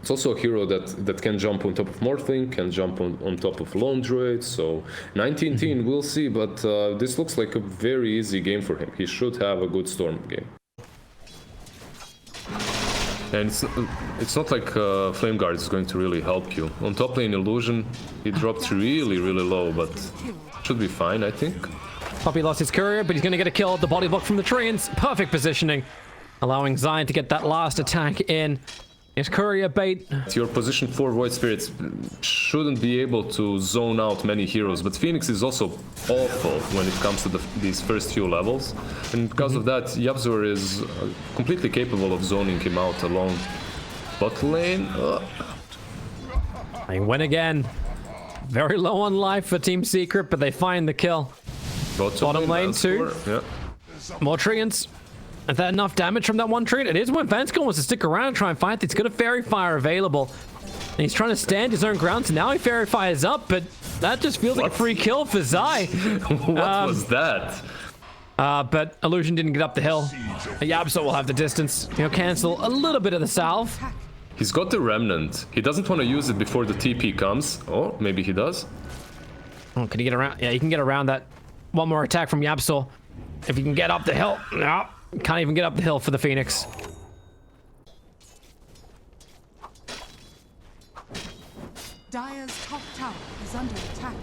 It's also a hero that can jump on top of Morphling, can jump on top of Lone Druid, so 19-10, we'll see, but this looks like a very easy game for him. He should have a good Storm game. And it's not like Flame Guard is going to really help you. On top lane Illusion, he dropped really low, but should be fine, I think. Puppey lost his courier, but he's going to get a kill. The body block from the Treants. Perfect positioning, allowing Zion to get that last attack in. His courier bait. Your position 4 Void Spirits shouldn't be able to zone out many heroes, but Phoenix is also awful when it comes to these first few levels. And because of that, yubZor is completely capable of zoning him out along bot lane. They win again. Very low on life for Team Secret, but they find the kill. Bottom lane too. Yeah. More Treants. Is that enough damage from that one Treant? It is when Vanskell wants to stick around and try and fight. He's got a Fairy Fire available. And he's trying to stand his own ground, so now he Fairy Fires up, but that just feels like a free kill for Zai. What was that? But Illusion didn't get up the hill. yubZor will have the distance. He'll cancel a little bit of the salve. He's got the Remnant. He doesn't want to use it before the TP comes. Oh, maybe he does. Oh, can he get around? Yeah, he can get around that. One more attack from yubZor. If he can get up the hill. No. Can't even get up the hill for the Phoenix. Dire's top tower is under attack.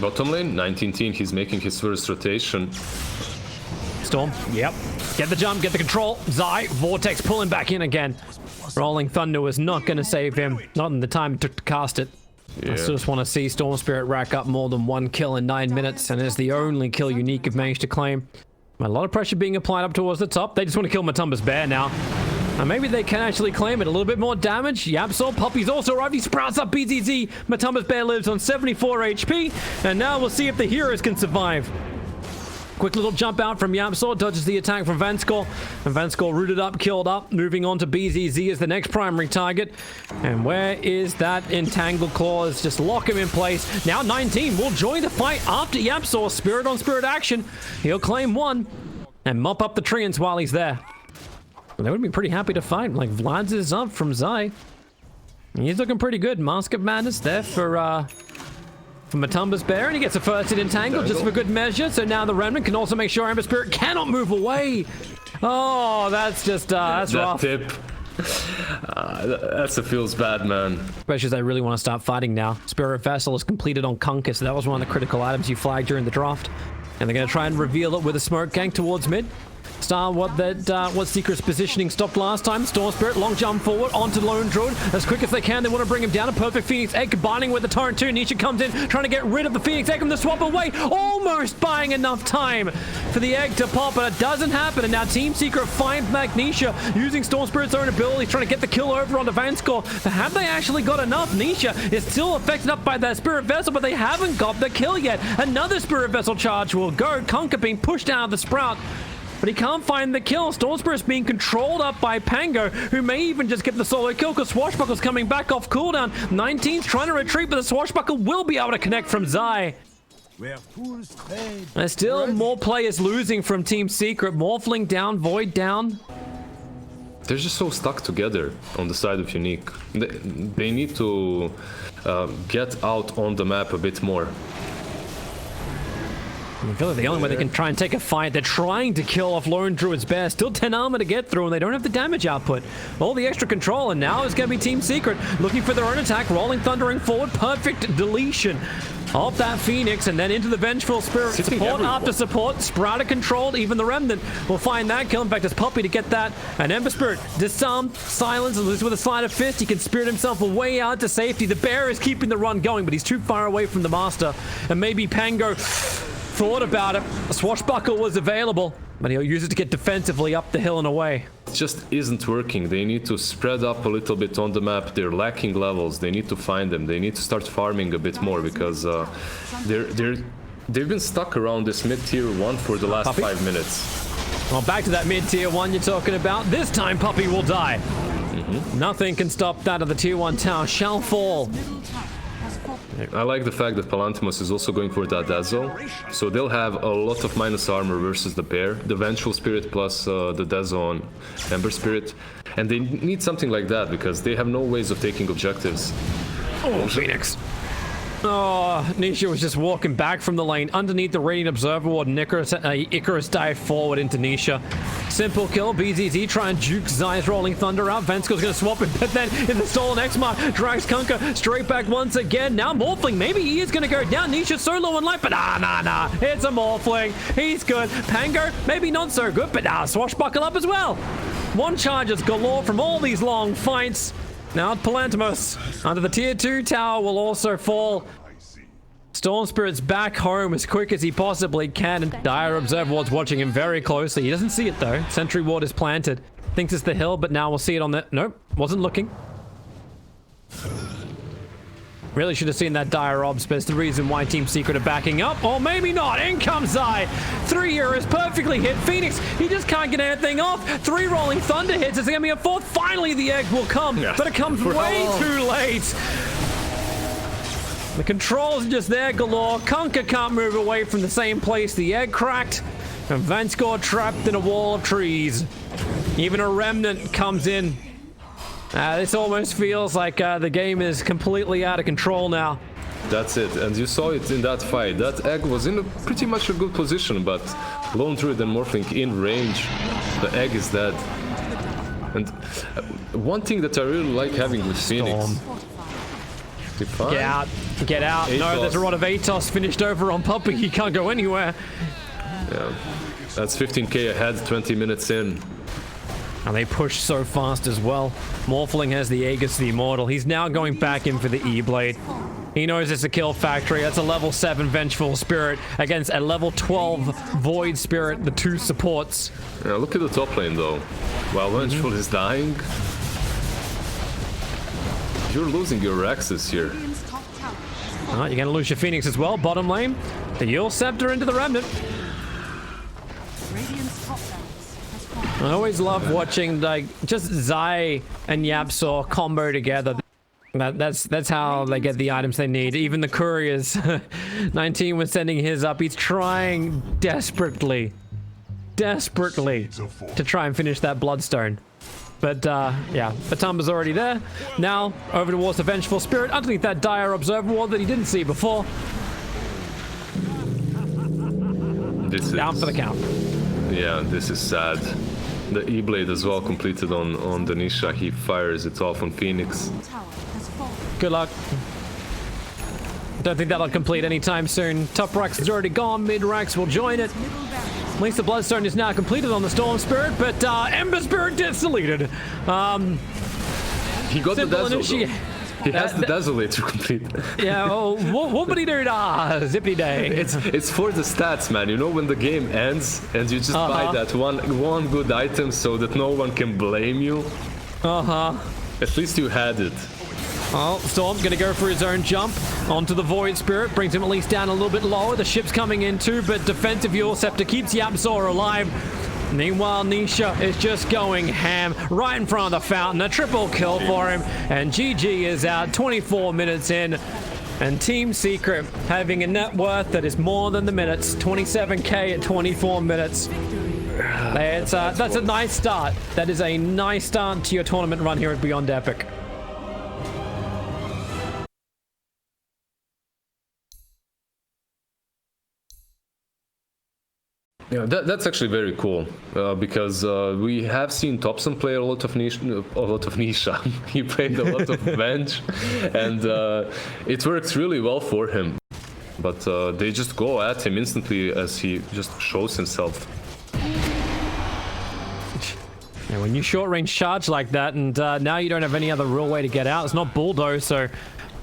Bottom lane, 19-10, he's making his first rotation. Storm, yep. Get the jump, get the control. Zai, Vortex pulling back in again. Rolling Thunder was not going to save him. Not in the time it took to cast it. Yeah. I still just want to see Storm Spirit rack up more than 1 kill in 9 minutes, and it's the only kill Unique have managed to claim. A lot of pressure being applied up towards the top. They just want to kill Matumba's bear now. And maybe they can actually claim it. A little bit more damage. yubZor, Puppey's also arrived. He sprouts up BZZ. Matumba's bear lives on 74 HP. And now we'll see if the heroes can survive. Quick little jump out from yubZor, dodges the attack from Vanskell. And Vanskell rooted up, killed up, moving on to BZZ as the next primary target. And where is that Entangled Claws? Just lock him in place. Now 19 will join the fight after yubZor. Spirit on spirit action. He'll claim 1 and mop up the Treants while he's there. They would be pretty happy to fight. Like, Vlad's is up from Zai. He's looking pretty good. Mask of Madness there for Matumba's bear, and he gets a first hit entangled just for good measure. So now the Remnant can also make sure Ember Spirit cannot move away. Oh, that's just that's rough. That tip. That feels bad, man. Especially as I really want to start fighting now. Spirit Vessel is completed on Kunkka, so that was one of the critical items you flagged during the draft. And they're going to try and reveal it with a smoke gank towards mid. Star, what Secret's positioning stopped last time. Storm Spirit, long jump forward onto Lone Druid. As quick as they can, they want to bring him down. A perfect Phoenix Egg combining with the Torrent too. Nisha comes in, trying to get rid of the Phoenix Egg from the swap away. Almost buying enough time for the egg to pop, but it doesn't happen. And now Team Secret finds Magnesia, using Storm Spirit's own abilities, trying to get the kill over onto Vanskell. But have they actually got enough? Nisha is still affected up by that Spirit Vessel, but they haven't got the kill yet. Another Spirit Vessel charge will go. Kunkka being pushed out of the Sprout, but he can't find the kill. Storm Spirit's being controlled up by Pango, who may even just get the solo kill because Swashbuckle's coming back off cooldown. 19's trying to retreat, but the Swashbuckle will be able to connect from Zai. There's still more players losing from Team Secret. Morphling down, Void down. They're just so stuck together on the side of Unique. They need to get out on the map a bit more. I feel like the only way they can try and take a fight, they're trying to kill off Lone Druid's bear. Still 10 armor to get through, and they don't have the damage output. All the extra control, and now it's going to be Team Secret looking for their own attack, rolling, thundering forward. Perfect deletion of that Phoenix, and then into the Vengeful Spirit. Support after support. Sprouter controlled, even the Remnant will find that kill. In fact, it's Puppey to get that. And Ember Spirit disarmed, silenced, and with a sleight of fist, he can spirit himself away out to safety. The bear is keeping the run going, but he's too far away from the Master. And maybe Pango thought about it. A Swashbuckle was available, but he'll use it to get defensively up the hill and away. It just isn't working. They need to spread up a little bit on the map. They're lacking levels. They need to find them. They need to start farming a bit more because they've been stuck around this mid-tier 1 for the last 5 minutes. Well, back to that mid-tier 1 you're talking about. This time Puppey will die. Nothing can stop that of the tier 1 tower. Shall fall. I like the fact that Palantimos is also going for that Dazzle, so they'll have a lot of minus armor versus the bear, the Vengeful Spirit plus the Dazzle on Ember Spirit, and they need something like that because they have no ways of taking objectives. Oh, Phoenix. Oh, Nisha was just walking back from the lane underneath the Radiant Observer Ward, and Icarus dived forward into Nisha. Simple kill. BZZ try and juke Zai's Rolling Thunder out. Vensko's going to swap it, but then in the stolen X-Mark, drags Kunkka straight back once again. Now Morphling, maybe he is going to go down. Nisha's so low in life, but nah. It's a Morphling. He's good. Pango, maybe not so good, but swashbuckle up as well. One charges galore from all these long fights. Now Palantimos under the tier 2 tower will also fall. Storm Spirit's back home as quick as he possibly can, and Dire Observer Ward's watching him very closely. He doesn't see it though. Sentry Ward is planted. Thinks it's the hill, but now we'll see it on the... Nope, wasn't looking. Really should have seen that Dire Obs, but it's the reason why Team Secret are backing up. Or maybe not. In comes Zai. 3 euros perfectly hit. Phoenix, he just can't get anything off. 3 Rolling Thunder hits. It's going to be a 4th. Finally, the egg will come, but it comes way too late. The controls are just there galore. Kunkka can't move away from the same place. The egg cracked, and Vanskor trapped in a wall of trees. Even a remnant comes in. This almost feels like the game is completely out of control now. That's it, and you saw it in that fight. That egg was in pretty much a good position, but Lone Druid and Morphling in range. The egg is dead. And one thing that I really like having with Phoenix... Get out. Atos. No, there's a rod of Atos finished over on Puppy. He can't go anywhere. Yeah, that's 15k ahead, 20 minutes in. And they push so fast as well. Morphling has the Aegis the Immortal. He's now going back in for the E-Blade. He knows it's a kill factory. That's a level 7 Vengeful Spirit against a level 12 Void Spirit, the 2 supports. Yeah, look at the top lane though. While Vengeful is dying, you're losing your access here. You're going to lose your Phoenix as well. Bottom lane, the Yule Scepter into the Remnant. I always love watching like just Zai and Yapsaw combo together. That's how they get the items they need. Even the couriers. 19 was sending his up. He's trying desperately to try and finish that Bloodstone. But yeah, Batumba's already there. Now over towards the Vengeful Spirit underneath that Dire Observer Ward that he didn't see before. Down for the count. Yeah, this is sad. The E-Blade as well completed on Danisha. He fires it off on Phoenix. Good luck. Don't think that'll complete anytime soon. Top Rax is already gone. Mid Rax will join it. At least the Bloodstone is now completed on the Storm Spirit, but Ember Spirit gets deleted. He got the Dazzle though. He has the Dazzleator complete. Yeah, oh, whoopity doo da, zippy day. It's for the stats, man. You know when the game ends and you just buy that one good item so that no one can blame you. At least you had it. Oh, Storm's gonna go for his own jump onto the Void Spirit, brings him at least down a little bit lower. The ship's coming in too, but defensive Yule Scepter keeps Yapsaw alive. Meanwhile, Nisha is just going ham right in front of the fountain. A triple kill for him, and GG is out 24 minutes in. And Team Secret having a net worth that is more than the minutes, 27k at 24 minutes. That's a nice start. That is a nice start to your tournament run here at Beyond Epic. Yeah, that's actually very cool because we have seen Topson play a lot of Nisha. He played a lot of Venge, and it works really well for him. But they just go at him instantly as he just shows himself. Yeah, when you short range charge like that, and now you don't have any other real way to get out. It's not Bulldoze, so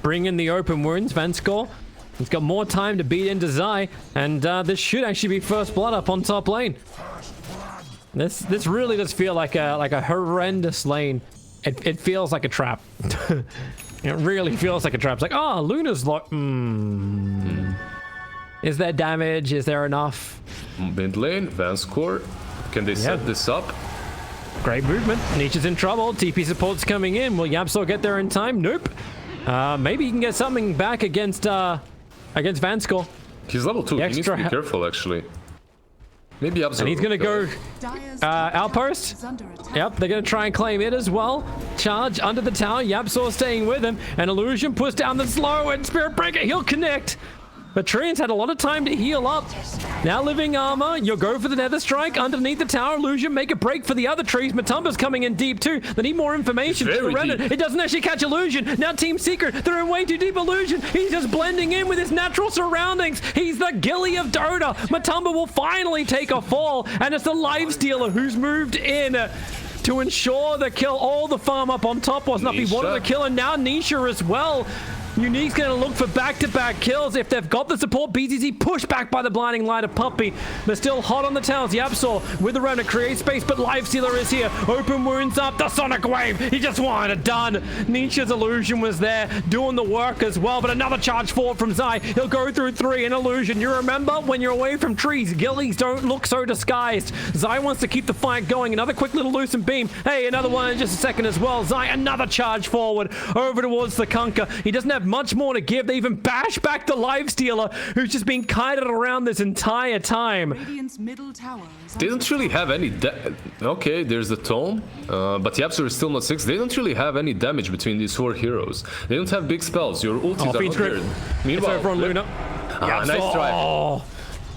bring in the open wounds, Vanskor. He's got more time to beat into Zai, and this should actually be first blood up on top lane. This really does feel like a horrendous lane. It feels like a trap. It really feels like a trap. It's like, oh, Luna's like, Is there damage? Is there enough? Mid lane, Vanskor. Can they set this up? Great movement. Nietzsche's in trouble. TP support's coming in. Will Yapsaw get there in time? Nope. Maybe he can get something back against Vanskor. He's level 2. He needs to be Extra careful, actually. Maybe And he's gonna go outpost. Yep, they're gonna try and claim it as well. Charge under the tower. Yapzor staying with him. And Illusion puts down the slow, and Spirit Breaker, he'll connect. But Treant's had a lot of time to heal up. Now living armor, you'll go for the Nether Strike underneath the tower. Illusion, make a break for the other trees. Matumba's coming in deep too. They need more information. Very deep. It doesn't actually catch Illusion. Now Team Secret, they're in way too deep. Illusion, he's just blending in with his natural surroundings. He's the Gilly of Dota. Matumba will finally take a fall, and it's the lifestealer who's moved in to ensure the kill. All the farm up on top was not. He wanted to kill, and now Nisha as well. Unique's going to look for back-to-back kills. If they've got the support, BZZ pushed back by the blinding light of Puppy. They're still hot on the towers. Yapzor with the round to create space, but Lifestealer is here. Open wounds up. The Sonic Wave. He just wanted it done. Nisha's Illusion was there doing the work as well, but another charge forward from Zai. He'll go through 3 in Illusion. You remember when you're away from trees, Gillies don't look so disguised. Zai wants to keep the fight going. Another quick little loosen beam. Hey, another one in just a second as well. Zai, another charge forward over towards the Kunkka. He doesn't have much more to give. They even bash back the Lifestealer, who's just been kited around this entire time. Radiant's middle tower is They don't really have any okay, there's the Tome, but Yapzor is still not 6. They don't really have any damage between these 4 heroes. They don't have big spells. Your ultis are not here. Meanwhile, it's over on Luna. Nice try. Oh,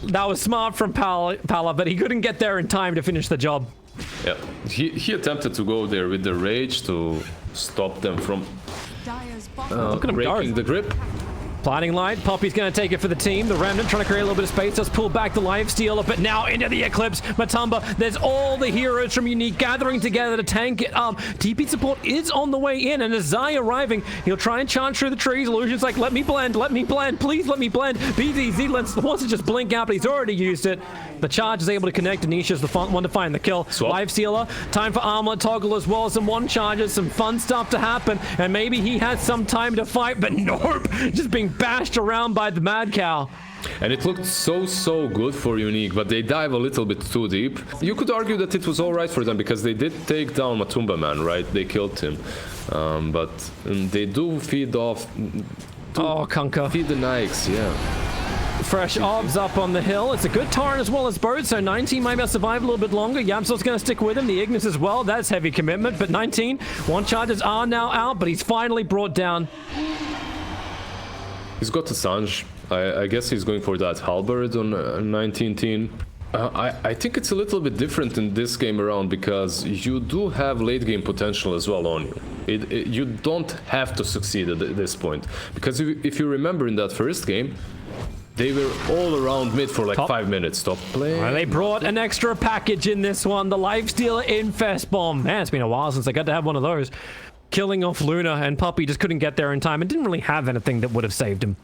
that was smart from Pala, but he couldn't get there in time to finish the job. Yeah, he attempted to go there with the rage to stop them from Dire's bottom Look at him breaking go. the grip. Blinding light. Poppy's going to take it for the team. The Remnant trying to create a little bit of space. Does pull back the Lifestealer, but now into the Eclipse. Matumba, there's all the heroes from Unique gathering together to tank it up. TP support is on the way in, and as Zai arriving, he'll try and charge through the trees. Illusion's like, let me blend, please let me blend. BZZ wants to just blink out, but he's already used it. The charge is able to connect. Anisha's the one to find the kill. Lifestealer, time for armlet toggle as well as some one charges, some fun stuff to happen, and maybe he has some time to fight, but nope, just being bashed around by the Mad Cow. And it looked so good for Unique, but they dive a little bit too deep. You could argue that it was alright for them because they did take down Matumba Man, right? They killed him. But they do feed off... Kunkka. Feed the Nikes, yeah. Fresh obs up on the hill. It's a good torrent as well as boat, so 19 might be able to survive a little bit longer. Yapzor's going to stick with him. The Ignis as well. That's heavy commitment, but 19. One charges are now out, but he's finally brought down. He's got the Sanj. I guess he's going for that halberd on 19 teen. I think it's a little bit different in this game around because you do have late game potential as well on you. You don't have to succeed at this point. Because if you remember in that first game, they were all around mid for like 5 minutes. Stop playing. Well, they brought an extra package in this one. The Lifestealer Infest Bomb. Man, it's been a while since I got to have one of those. Killing off Luna, and Puppy just couldn't get there in time and didn't really have anything that would have saved him.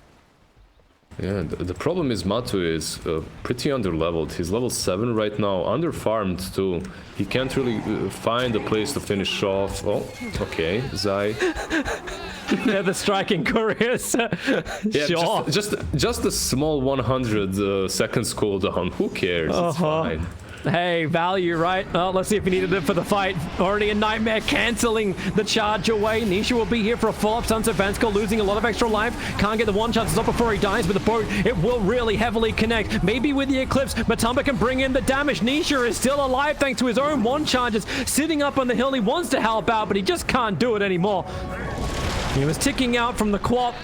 Yeah, the problem is Matu is pretty underleveled. He's level 7 right now, underfarmed too. He can't really find a place to finish off. Oh, okay, Zai. Yeah, the striking couriers. Yeah, sure. just a small 100 seconds cooldown. Who cares? It's fine. Hey, value, right? Oh, let's see if he needed it for the fight. Already a nightmare, canceling the charge away. Nisha will be here for a follow-up. Sunset Vanskor losing a lot of extra life. Can't get the one shot to stop before he dies with the boat. It will really heavily connect. Maybe with the Eclipse, Matumba can bring in the damage. Nisha is still alive thanks to his own one charges. Sitting up on the hill, he wants to help out, but he just can't do it anymore. He was ticking out from the Quap.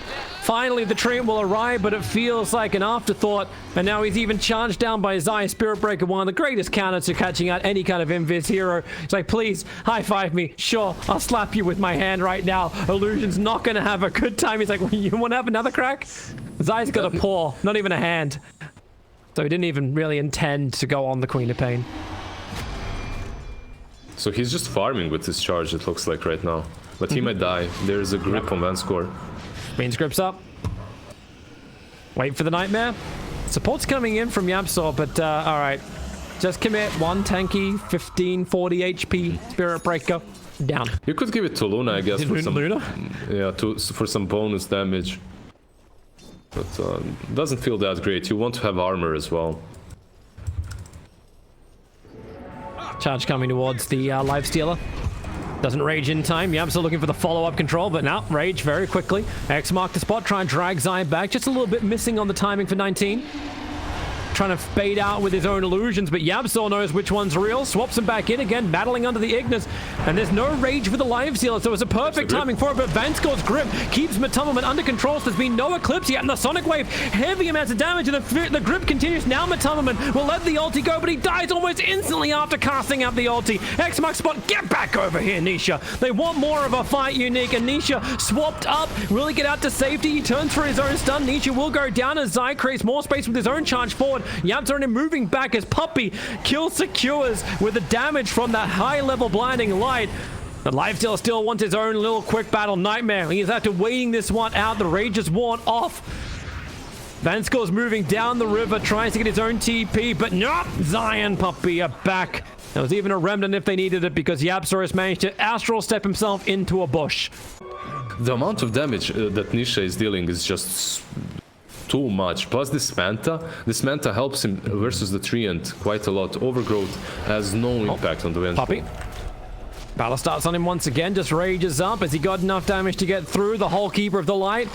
Finally, the train will arrive, but it feels like an afterthought. And now he's even charged down by Zai. Spirit Breaker, one of the greatest counters to catching out any kind of invis hero. He's like, please, high-five me. Sure, I'll slap you with my hand right now. Illusion's not going to have a good time. He's like, well, you want to have another crack? Zai's got a paw, not even a hand. So he didn't even really intend to go on the Queen of Pain. So he's just farming with this charge, it looks like right now. But he might die. There's a grip on Vanskor. Beans grips up. Wait for the nightmare. Support's coming in from Yapzor, but alright. Just commit. One tanky, 15, 40 HP. Spirit Breaker. Down. You could give it to Luna, I guess, for some, Luna? yeah, for some bonus damage. But doesn't feel that great. You want to have armor as well. Charge coming towards the Lifestealer. Doesn't rage in time. Yamso looking for the follow-up control, but now rage very quickly. X mark the spot, try and drag Zai back. Just a little bit missing on the timing for 19. Trying to fade out with his own illusions, but Yabsor knows which one's real. Swaps him back in again, battling under the Ignis. And there's no rage for the live sealer, so it's a perfect timing for it. But Vanscore's grip keeps Matumman under control, so there's been no eclipse yet. And the Sonic Wave, heavy amounts of damage, and the grip continues. Now Matumman will let the ulti go, but he dies almost instantly after casting out the ulti. X-Mark spot, get back over here, Nisha. They want more of a fight, Unique, and Nisha swapped up, really get out to safety. He turns for his own stun. Nisha will go down as Zai creates more space with his own charge forward. Yabzor moving back as Puppy kill secures with the damage from that high-level blinding light. The Lifesteal still wants his own little quick battle nightmare. He's after waiting this one out. The rage is worn off. Vanscore's moving down the river, tries to get his own TP, but no! Zion Puppy are back. There was even a remnant if they needed it because Yabsaurus managed to astral step himself into a bush. The amount of damage that Nisha is dealing is just too much. Plus this Manta helps him versus the Treant quite a lot. Overgrowth has no impact on the win. Puppy. Battle starts on him once again, just rages up as he got enough damage to get through. The whole Keeper of the Light.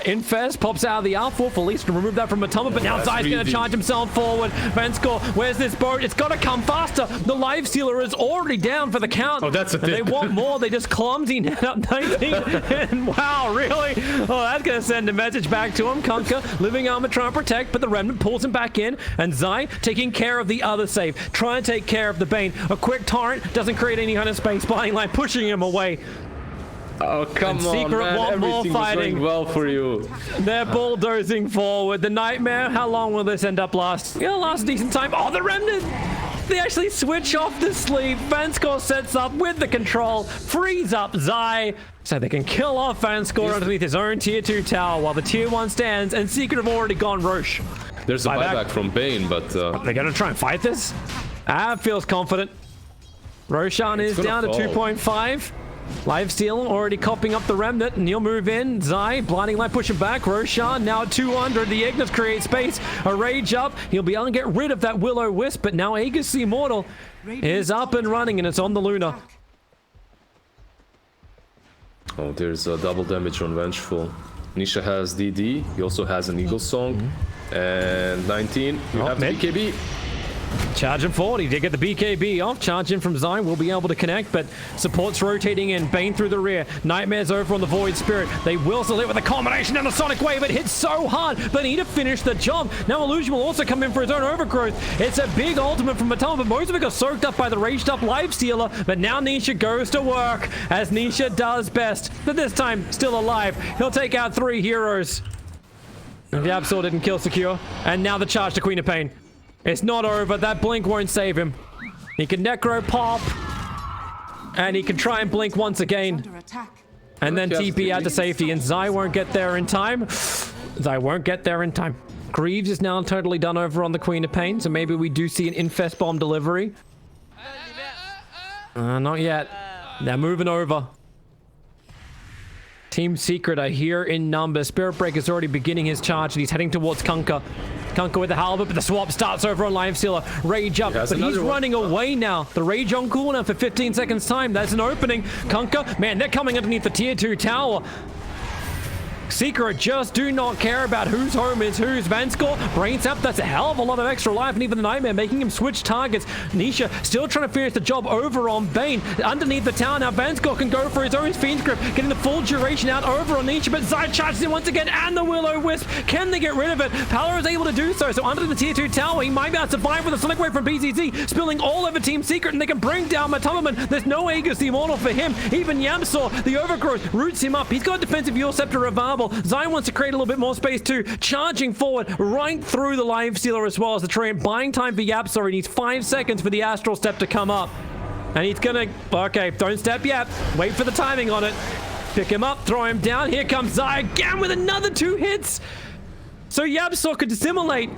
Infest pops out of the Outwolf, at least to remove that from Matumma, but now Zai's going to charge himself forward. Vanscore, where's this boat? It's got to come faster. The Life Stealer is already down for the count. Oh, that's a thing. They want more. They just clumsy net up 19. And wow, really? Oh, that's going to send a message back to him. Kunkka, Living Armor trying to protect, but the Remnant pulls him back in, and Zai taking care of the other save. Trying to take care of the Bane. A quick torrent doesn't create any kind of space. Binding line pushing him away. Oh, come on, Secret man. want more Everything fighting. was going well for you. They're bulldozing forward. The Nightmare, how long will this end up last? It'll last a decent time. Oh, the Remnant! They actually switch off the sleep. Vanscore sets up with the control, frees up Zai, so they can kill off Vanscore underneath his own tier 2 tower while the tier 1 stands, and Secret have already gone Roche. There's a buyback from Bane, but... They're gonna try and fight this? Feels confident. Roshan is down to 2.5. Lifesteal already copying up the Remnant, and he'll move in. Zai, Blinding Light pushing back. Roshan now at 200. The Ignis creates space. A Rage up. He'll be able to get rid of that Will-O-Wisp, but now Aegis the Immortal is up and running, and it's on the Luna. Oh, there's a double damage on Vengeful. Nisha has DD. He also has an Eagle Song. And 19. You have mid. BKB. Charging forward, he did get the BKB off. Charging from Zion will be able to connect, but support's rotating in. Bane through the rear. Nightmare's over on the Void Spirit. They will still hit with a combination and a Sonic Wave. It hits so hard, but need to finish the job. Now Illusion will also come in for his own Overgrowth. It's a big ultimate from Matoma, but most of it got soaked up by the raged up Life Stealer. But now Nisha goes to work, as Nisha does best. But this time, still alive. He'll take out 3 heroes. The Absol didn't kill secure. And now the charge to Queen of Pain. It's not over. That blink won't save him. He can Necro pop. And he can try and blink once again. And then TP out to safety. And Zai won't get there in time. Zai won't get there in time. Greaves is now totally done over on the Queen of Pain. So maybe we do see an Infest Bomb delivery. Not yet. They're moving over. Team Secret are here in numbers. Spirit Breaker's already beginning his charge, and he's heading towards Kunkka. Kunkka with the halberd, but the swap starts over on Lifestealer. Rage up, but he's running away now. The Rage on cooldown for 15 seconds time. That's an opening. Kunkka, man, they're coming underneath the tier 2 tower. Secret just do not care about whose home is whose. Vanscore, Brain Sap, that's a hell of a lot of extra life, and even the Nightmare making him switch targets. Nisha still trying to finish the job over on Bane. Underneath the tower now, Vanscore can go for his own Fiend's Grip, getting the full duration out over on Nisha, but Zai charges him once again, and the Will-O-Wisp. Can they get rid of it? Palo is able to do so, so under the tier 2 tower, he might be able to survive with a Sonic Wave from BZZ, spilling all over Team Secret, and they can bring down Matumman. There's no Aegis the Immortal for him. Even Yamsaw, the Overgrowth, roots him up. He's got defensive Yule Scepter revival. Zai wants to create a little bit more space too, charging forward right through the Life Stealer as well as the train, buying time for Yapsor. He needs 5 seconds for the Astral Step to come up. And he's gonna, okay, don't step yet. Wait for the timing on it. Pick him up, throw him down. Here comes Zai again with another 2 hits. So Yapsor could dissimulate.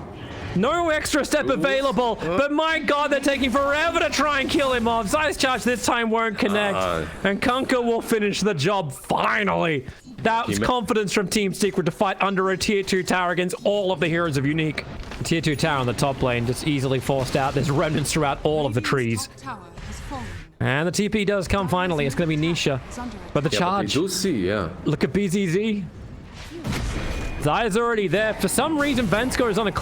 No extra step available, but my god, they're taking forever to try and kill him off. Zai's charge this time won't connect, and Kunkka will finish the job finally. That was confidence from Team Secret to fight under a tier 2 tower against all of the heroes of Unique. Tier 2 tower on the top lane just easily forced out. There's remnants throughout all of the trees. Tower has fallen. And the TP does come finally. It's going to be Nisha. But the Yeah, charge. but we do see, yeah. Look at BZZ. Zaya's already there. For some reason, Vensko is on a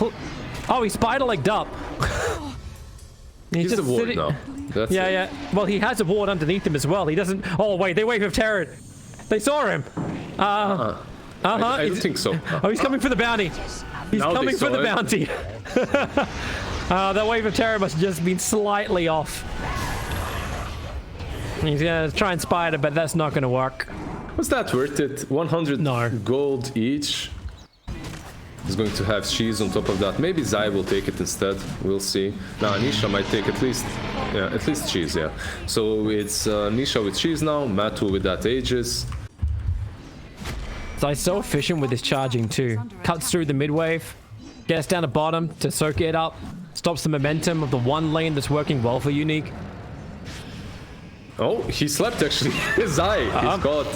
oh, he spider-legged up. He's just the ward sitting... now. That's Yeah, it. yeah. Well, he has a ward underneath him as well. He doesn't... Oh, wait. They wave of terror. They saw him. I don't think so. Oh, he's coming for the bounty. He's Now they coming for saw the it. bounty. That wave of terror must have just been slightly off. He's gonna try and spider, but that's not gonna work. Was that worth it? 100 No. gold each. He's going to have cheese on top of that. Maybe Zai will take it instead. We'll see. Now Nisha might take at least cheese, yeah. So it's Nisha with cheese now, Matu with that Aegis. Zai's so efficient with his charging too. Cuts through the mid wave, gets down to bottom to soak it up, stops the momentum of the one lane that's working well for Unique. Oh, he slept actually. Zai, he's caught.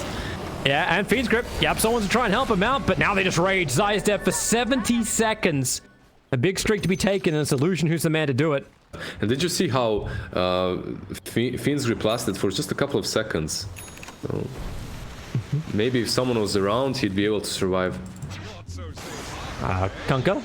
Yeah, and Fiend's Grip. Yep, someone's to try and help him out, but now they just rage. Zai is dead for 70 seconds. A big streak to be taken, and it's Illusion who's the man to do it. And did you see how Fiend's Grip lasted for just a couple of seconds? So maybe if someone was around, he'd be able to survive. Kunkka.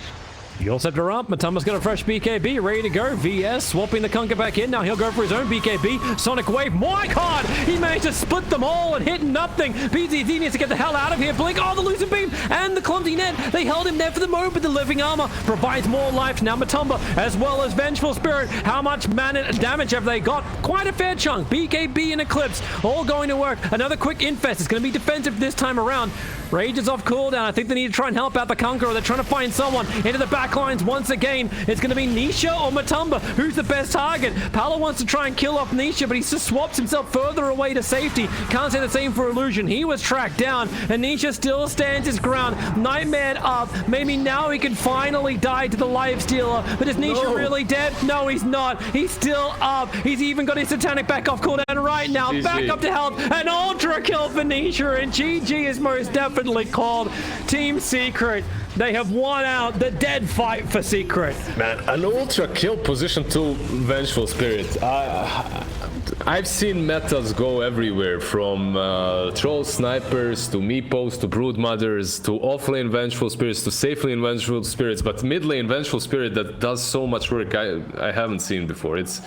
You all set her up. Matumba's got a fresh BKB ready to go. VS swapping the Kunkka back in. Now he'll go for his own BKB. Sonic Wave. My God! He managed to split them all and hit nothing. BZZ needs to get the hell out of here. Blink. Oh, the losing beam and the clumsy net. They held him there for the moment, but the living armor provides more life. Now Matumba as well as Vengeful Spirit. How much mana damage have they got? Quite a fair chunk. BKB and Eclipse all going to work. Another quick infest. It's going to be defensive this time around. Rage is off cooldown. I think they need to try and help out the Kunkka, or they're trying to find someone into the back lines once again. It's going to be Nisha or Matumba. Who's the best target? Paolo wants to try and kill off Nisha, but he just swaps himself further away to safety. Can't say the same for Illusion. He was tracked down, and Nisha still stands his ground. Nightmare up. Maybe now he can finally die to the Life Stealer. But is Nisha really dead? No, he's not. He's still up. He's even got his Satanic back off cooldown right now. GG. Back up to health. An ultra kill for Nisha, and GG is most definitely called. Team Secret. They have won out the dead fight for Secret. Man, an ultra kill position to Vengeful Spirit. I've seen metas go everywhere, from troll snipers to meepos to broodmothers to offlane Vengeful Spirits to safelane Vengeful Spirits, but mid lane Vengeful Spirit that does so much work I haven't seen before. It's